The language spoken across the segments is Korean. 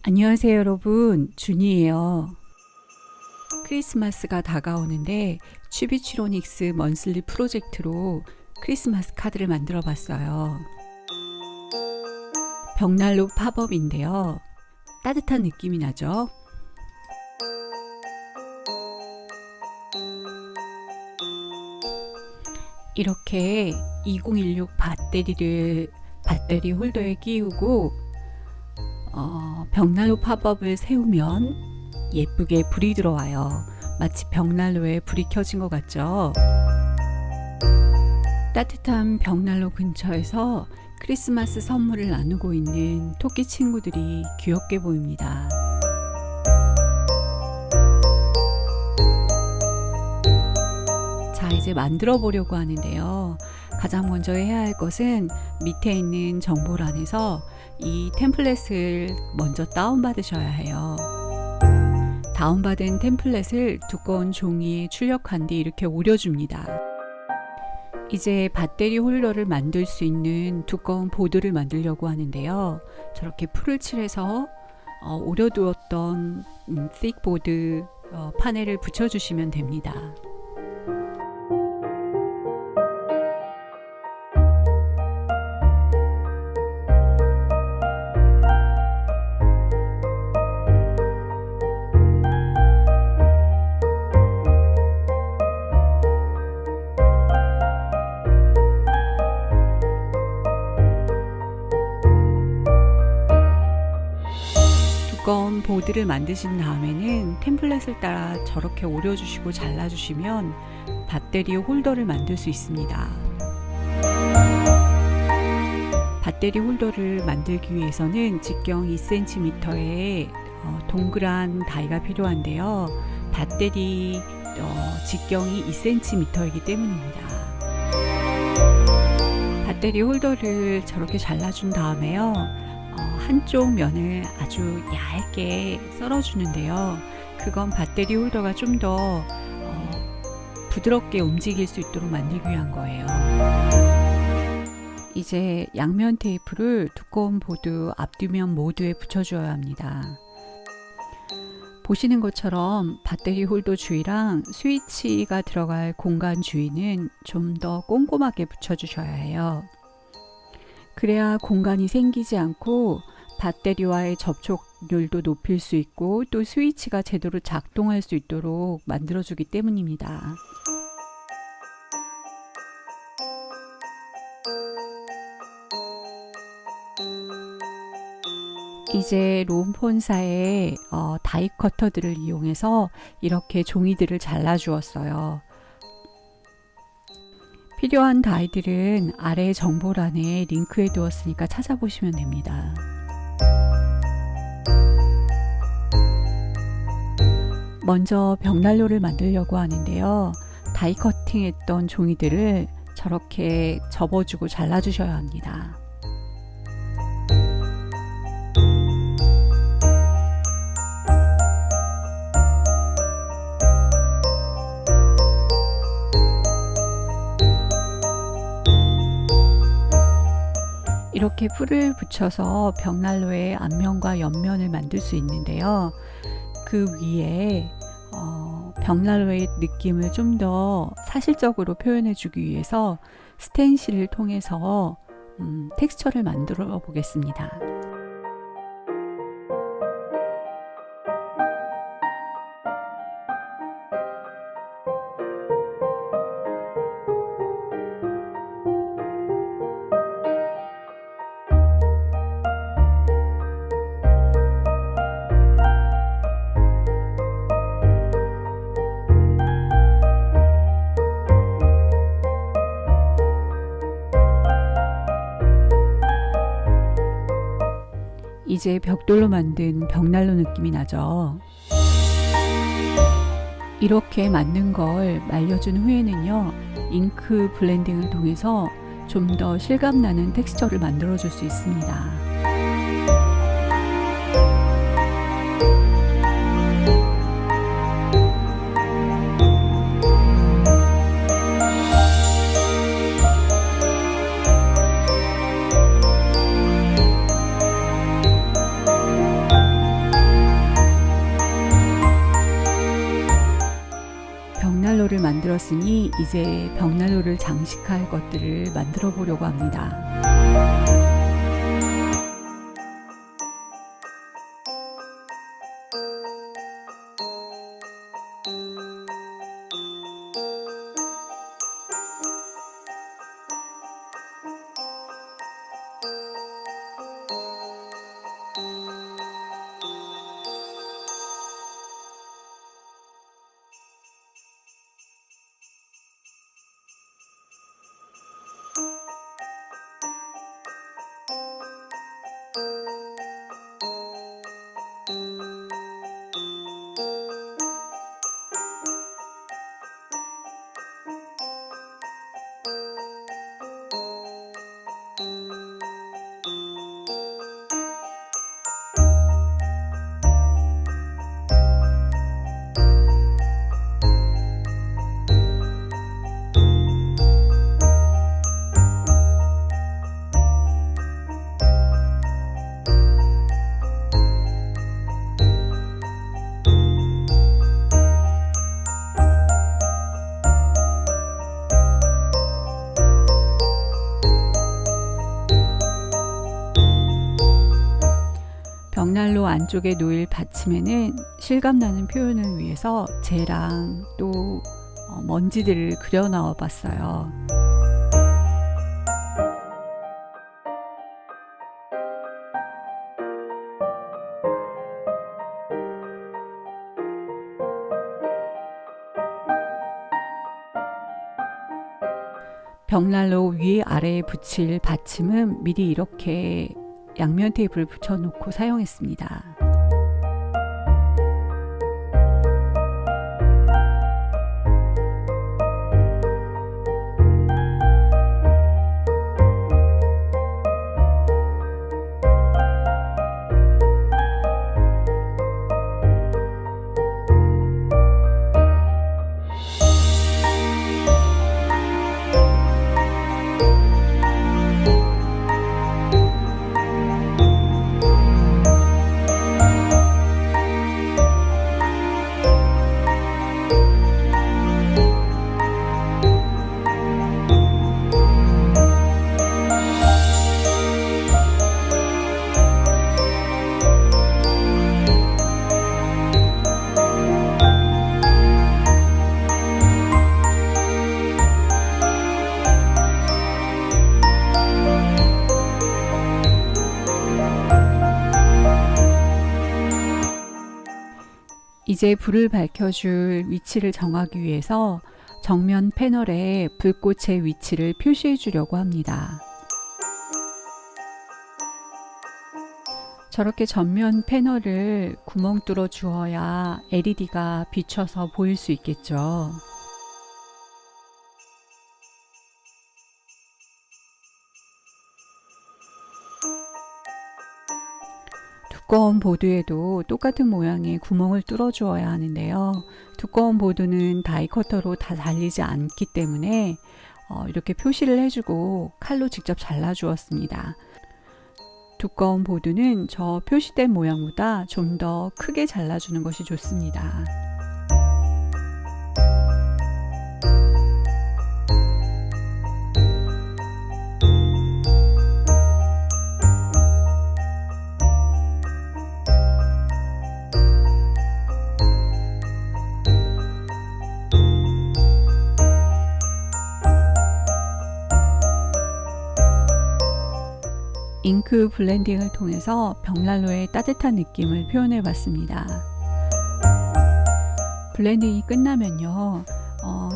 안녕하세요 여러분, 준이에요. 크리스마스가 다가오는데 취비추로닉스 먼슬리 프로젝트로 크리스마스 카드를 만들어 봤어요. 벽난로 팝업인데요. 따뜻한 느낌이 나죠? 이렇게 2016 배터리 홀더에 끼우고 벽난로 팝업을 세우면 예쁘게 불이 들어와요. 마치 벽난로에 불이 켜진 것 같죠? 따뜻한 벽난로 근처에서 크리스마스 선물을 나누고 있는 토끼 친구들이 귀엽게 보입니다. 자, 이제 만들어 보려고 하는데요. 가장 먼저 해야 할 것은 밑에 있는 정보란에서 이 템플릿을 먼저 다운받으셔야 해요. 다운받은 템플릿을 두꺼운 종이에 출력한 뒤 이렇게 오려줍니다. 이제 배터리 홀더를 만들 수 있는 두꺼운 보드를 만들려고 하는데요. 저렇게 풀을 칠해서 오려두었던 thick 보드 파넬을 붙여주시면 됩니다. 두꺼운 보드를 만드신 다음에는 템플릿을 따라 저렇게 오려주시고 잘라주시면 배터리 홀더를 만들 수 있습니다. 배터리 홀더를 만들기 위해서는 직경 2cm의 동그란 다이가 필요한데요. 배터리 직경이 2cm이기 때문입니다. 배터리 홀더를 저렇게 잘라준 다음에요. 한쪽 면을 아주 얇게 썰어주는데요. 그건 배터리 홀더가 좀 더 부드럽게 움직일 수 있도록 만들기 위한 거예요. 이제 양면 테이프를 두꺼운 보드 앞뒤면 모두에 붙여줘야 합니다. 보시는 것처럼 배터리 홀더 주위랑 스위치가 들어갈 공간 주위는 좀 더 꼼꼼하게 붙여주셔야 해요. 그래야 공간이 생기지 않고 배터리와의 접촉률도 높일 수 있고 또 스위치가 제대로 작동할 수 있도록 만들어주기 때문입니다. 이제 롬폰사의 다이 커터들을 이용해서 이렇게 종이들을 잘라 주었어요. 필요한 다이들은 아래 정보란에 링크해 두었으니까 찾아보시면 됩니다. 먼저 벽난로를 만들려고 하는데요. 다이 커팅했던 종이들을 저렇게 접어주고 잘라주셔야 합니다. 이렇게 풀을 붙여서 벽난로의 앞면과 옆면을 만들 수 있는데요. 그 위에 벽난로의 느낌을 좀 더 사실적으로 표현해 주기 위해서 스텐실을 통해서 텍스처를 만들어 보겠습니다. 이제 벽돌로 만든 벽난로 느낌이 나죠. 이렇게 만든 걸 말려준 후에는요, 잉크 블렌딩을 통해서 좀 더 실감나는 텍스처를 만들어 줄 수 있습니다. 만들었으니 이제 벽난로를 장식할 것들을 만들어 보려고 합니다. 벽난로 안쪽에 놓일 받침에는 실감나는 표현을 위해서 재랑 또 먼지들을 그려 나와 봤어요. 벽난로 위 아래에 붙일 받침은 미리 이렇게 양면 테이프를 붙여놓고 사용했습니다. 이제 불을 밝혀줄 위치를 정하기 위해서 정면 패널에 불꽃의 위치를 표시해 주려고 합니다. 저렇게 전면 패널을 구멍 뚫어 주어야 LED가 비춰서 보일 수 있겠죠. 두꺼운 보드에도 똑같은 모양의 구멍을 뚫어 주어야 하는데요. 두꺼운 보드는 다이 커터로 다 잘리지 않기 때문에 이렇게 표시를 해주고 칼로 직접 잘라 주었습니다. 두꺼운 보드는 저 표시된 모양보다 좀 더 크게 잘라주는 것이 좋습니다. 잉크 블렌딩을 통해서 벽난로의 따뜻한 느낌을 표현해 봤습니다. 블렌딩이 끝나면요,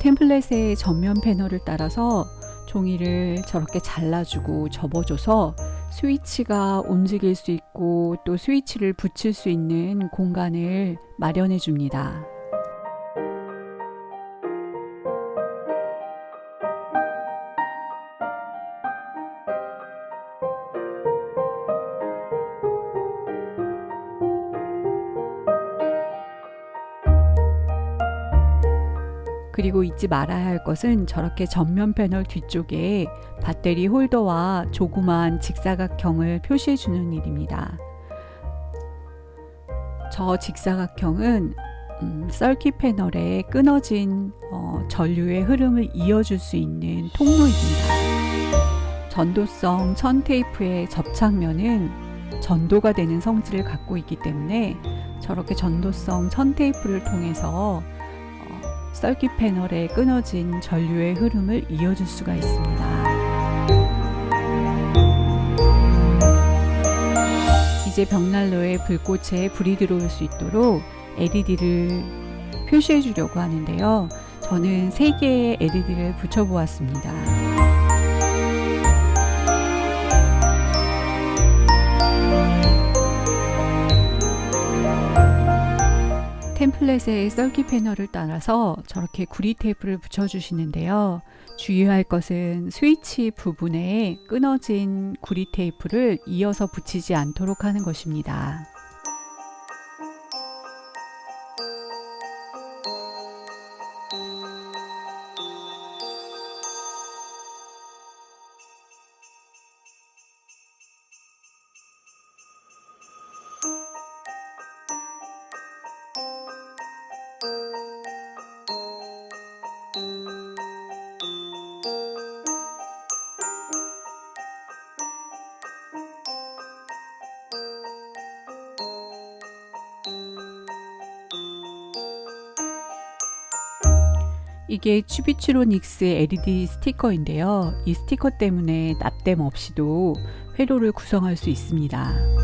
템플릿의 전면 패널을 따라서 종이를 저렇게 잘라주고 접어줘서 스위치가 움직일 수 있고 또 스위치를 붙일 수 있는 공간을 마련해 줍니다. 그리고 잊지 말아야 할 것은 저렇게 전면 패널 뒤쪽에 배터리 홀더와 조그만 직사각형을 표시해 주는 일입니다. 저 직사각형은 서킷 패널에 끊어진 전류의 흐름을 이어줄 수 있는 통로입니다. 전도성 천 테이프의 접착면은 전도가 되는 성질을 갖고 있기 때문에 저렇게 전도성 천 테이프를 통해서 서킷 패널에 끊어진 전류의 흐름을 이어줄 수가 있습니다. 이제 벽난로의 불꽃에 불이 들어올 수 있도록 LED를 표시해 주려고 하는데요. 저는 3개의 LED를 붙여 보았습니다. 템플릿의 서킷 패널을 따라서 저렇게 구리 테이프를 붙여 주시는데요. 주의할 것은 스위치 부분에 끊어진 구리 테이프를 이어서 붙이지 않도록 하는 것입니다. 이게 츄비트로닉스 LED 스티커인데요. 이 스티커 때문에 납땜 없이도 회로를 구성할 수 있습니다.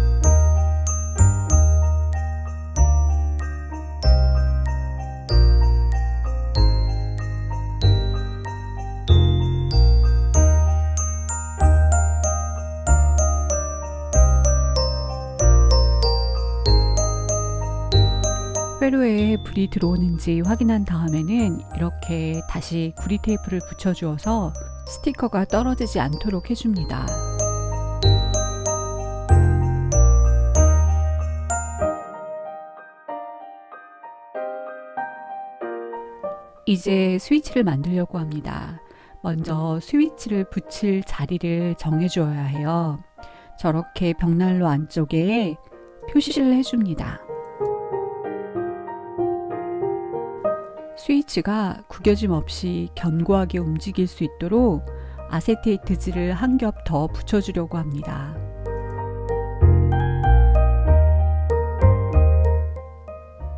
회로에 불이 들어오는지 확인한 다음에는 이렇게 다시 구리 테이프를 붙여 주어서 스티커가 떨어지지 않도록 해줍니다. 이제 스위치를 만들려고 합니다. 먼저 스위치를 붙일 자리를 정해 주어야 해요. 저렇게 벽난로 안쪽에 표시를 해줍니다. 스위치가 구겨짐 없이 견고하게 움직일 수 있도록 아세테이트질을 한 겹 더 붙여주려고 합니다.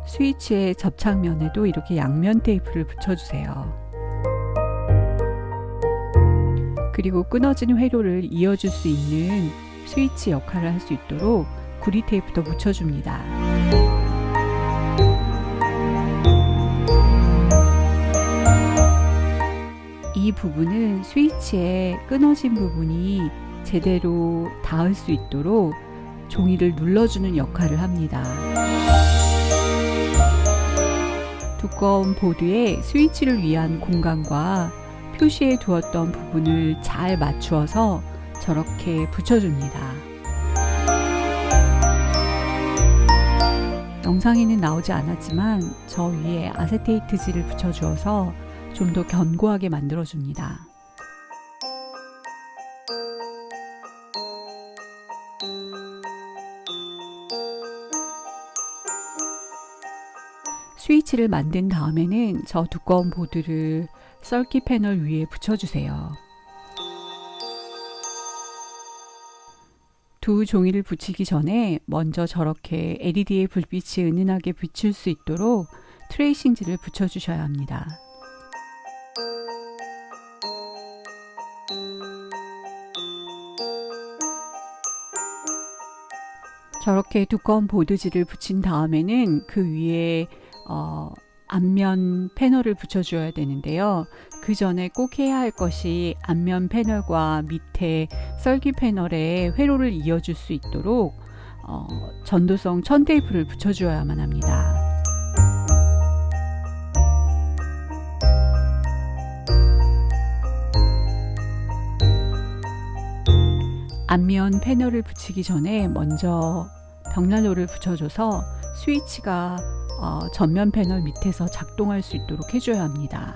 스위치의 접착면에도 이렇게 양면 테이프를 붙여주세요. 그리고 끊어진 회로를 이어줄 수 있는 스위치 역할을 할 수 있도록 구리 테이프도 붙여줍니다. 이 부분은 스위치의 끊어진 부분이 제대로 닿을 수 있도록 종이를 눌러주는 역할을 합니다. 두꺼운 보드에 스위치를 위한 공간과 표시해 두었던 부분을 잘 맞추어서 저렇게 붙여줍니다. 영상에는 나오지 않았지만 저 위에 아세테이트질을 붙여주어서 좀 더 견고하게 만들어줍니다. 스위치를 만든 다음에는 저 두꺼운 보드를 서킷 패널 위에 붙여주세요. 두 종이를 붙이기 전에 먼저 저렇게 LED의 불빛이 은은하게 비칠 수 있도록 트레이싱지를 붙여주셔야 합니다. 저렇게 두꺼운 보드지를 붙인 다음에는 그 위에 앞면 패널을 붙여줘야 되는데요. 그 전에 꼭 해야 할 것이 앞면 패널과 밑에 서킷 패널에 회로를 이어줄 수 있도록 전도성 천 테이프를 붙여줘야만 합니다. 앞면 패널을 붙이기 전에 먼저 벽난로를 붙여줘서 스위치가 전면 패널 밑에서 작동할 수 있도록 해줘야 합니다.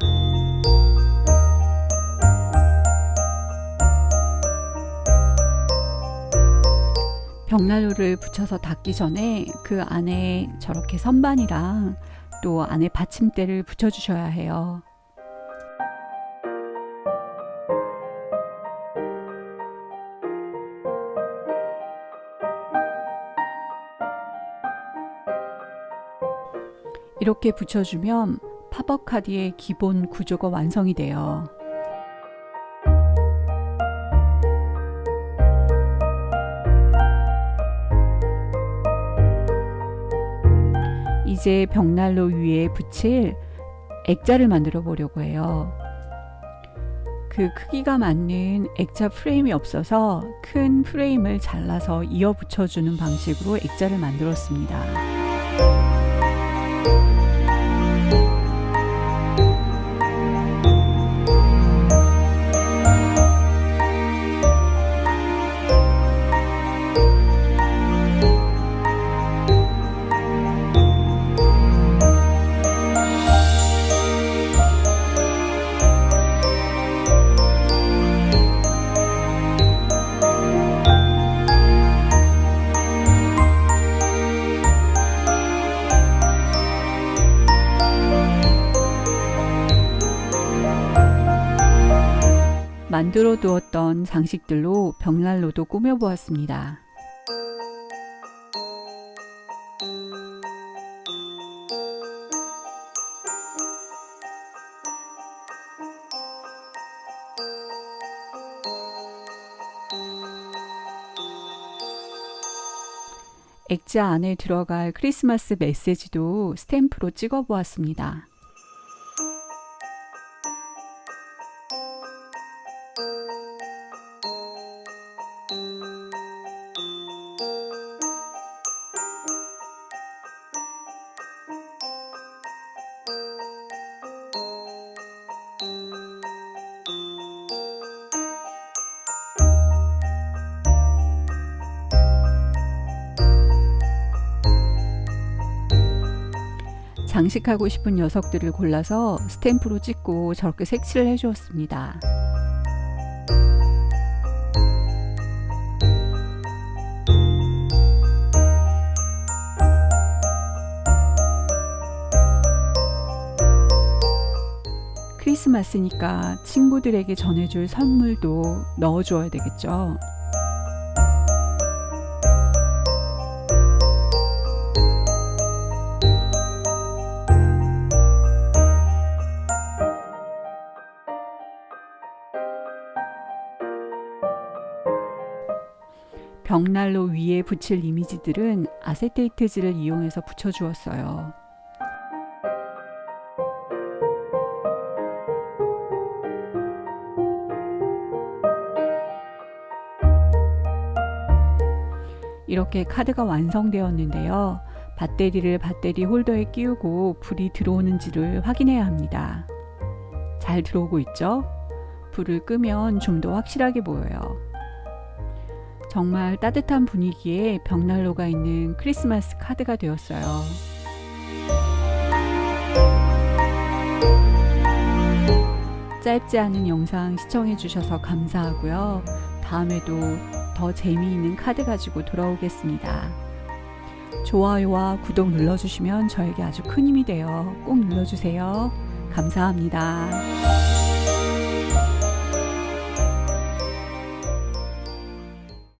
벽난로를 붙여서 닫기 전에 그 안에 저렇게 선반이랑 또 안에 받침대를 붙여주셔야 해요. 이렇게 붙여주면 팝업 카드의 기본 구조가 완성이 돼요. 이제 벽난로 위에 붙일 액자를 만들어 보려고 해요. 그 크기가 맞는 액자 프레임이 없어서 큰 프레임을 잘라서 이어 붙여주는 방식으로 액자를 만들었습니다. 만들어 두었던 장식들로 벽난로도 꾸며보았습니다. 액자 안에 들어갈 크리스마스 메시지도 스탬프로 찍어 보았습니다. 장식하고 싶은 녀석들을 골라서 스탬프로 찍고 저렇게 색칠을 해 주었습니다. 크리스마스니까 친구들에게 전해줄 선물도 넣어줘야 되겠죠. 벽난로 위에 붙일 이미지들은 아세테이트지를 이용해서 붙여주었어요. 이렇게 카드가 완성되었는데요. 배터리를 배터리 홀더에 끼우고 불이 들어오는지를 확인해야 합니다. 잘 들어오고 있죠? 불을 끄면 좀 더 확실하게 보여요. 정말 따뜻한 분위기에 벽난로가 있는 크리스마스 카드가 되었어요. 짧지 않은 영상 시청해 주셔서 감사하고요. 다음에도 더 재미있는 카드 가지고 돌아오겠습니다. 좋아요와 구독 눌러주시면 저에게 아주 큰 힘이 돼요. 꼭 눌러주세요. 감사합니다.